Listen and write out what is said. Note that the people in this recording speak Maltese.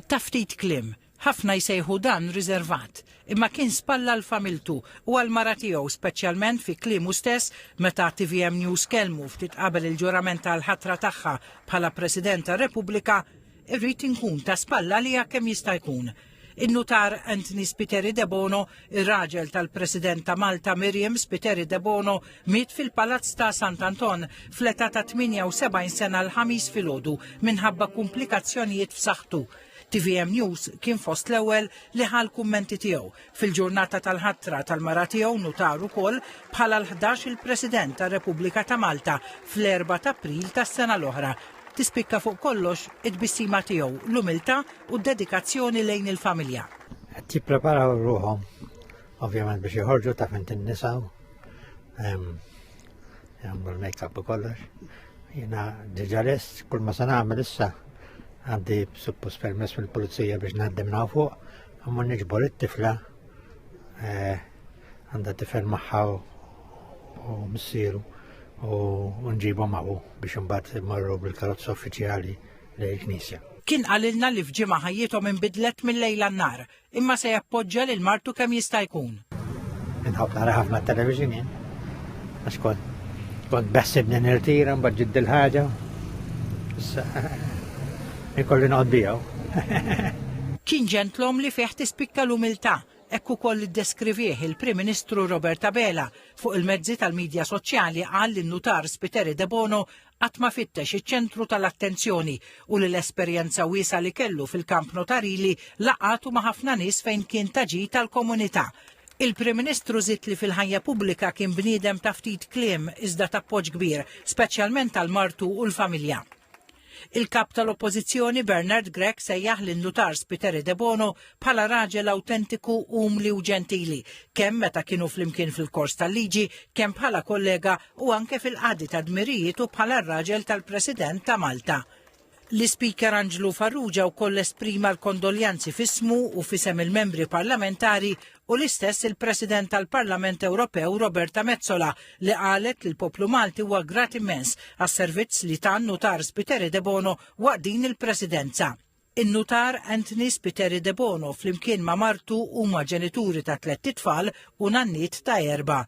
Taftit klim, ħafna jsejħu dan riservat, imma kien spalla l-familtu u għal-mara tiegħu speċjalment fi kliemu stess meta TVM News kelmu ftit qabel il-ġurament tal-ħatra tagħha bħala President tar-Repubblika, irrid inkun ta' spalla li kemm jista' jkun. In-nutar Anthony Spiteri de Bono, ir-raġel tal-President ta' Malta Miriam Spiteri de Bono, miet fil-Palazz ta' Sant'Anton fl-età ta' 78 sena l-ħamis filgħodu minħabba komplikazzjonijiet f'saħħtu. TVM News kien fost l-ewwel li ħal kummenti tiegħu fil-ġurnata tal-ħatra tal-mara tiegħu nutar ukoll bħala l-11 il-President tar-Repubblika ta' Malta fl-4 ta' April tas-sena l-oħra. Tispikka fuq kollox id-bissima tiegħu l-umiltà u d-dedikazzjoni lejn il-familja. Qed jippreparaw ruħhom ovvjament biex joħorġu ta' fint in-nisa jagħmlu l-make-up u kollox. Jiena diġà lest kull ma se nagħmel issa għandi suppost permess mill-pulizija biex ngħaddim fuq, imma niġbor it-tifla għandha tifel magħha u missieru u nġibhom magħhu biex imbagħad imorru bil-karozza uffiċjali lill-Knisja. Kien qalilna li f'ġimgħa ħajjithom inbidlet mill-lejla n-nar, imma se jappoġġja lil martu kemm jista' jkun. Inħobb nara ħafna t-televiżjon jien, għax kont beħsibni nirtira mbagħad ġidd il-ħaġa. Ikolli noqgħod biegħu. Kien ġentlom li fih tispikka l-umiltà, hekk ukoll iddeskrivih il-Prim Ministru Robert Abela fuq il-mezzi tal-midja soċjali qal li n-nutar Spiteri de Bono qatt ma fittex iċ-ċentru tal-attenzjoni u li l-esperjenza wiesa li kellu fil-kamp notarili laqatu ma' ħafna nies fejn kien taġi tal-komunità. Il-Prim Ministru żied li fil-ħajja pubblika kien bniedem ta' ftit kliem iżda ta' appoġġ kbir, speċjalment tal-martu u l-familja. Il-kap tal-Oppożizzjoni Bernard Gregg sejjaħ lin-nutar Spiteri de Bono bħala raġel awtentiku umli u ġentili, kemm meta kienu flimkien fil-kors tal-liġi, kemm bħala kollega u anke fil-qagħdi ta' dmirijiet u bħala r-raġel tal-President ta' Malta. L-Speaker Angelo Farrugia wkoll esprima l-kondoljanzi f'ismu u f'isem il-membri parlamentari u l-istess il-President tal-Parlament Ewropew Roberta Metsola li qalet li l-poplu Malti huwa grat immens għas-servizz li ta' nutar Spiteri de Bono waqt din il-Presidenza. In-nutar Anthony Spiteri de Bono flimkien ma' martu huma ġenituri ta' 3 tfal u nannit ta' 4.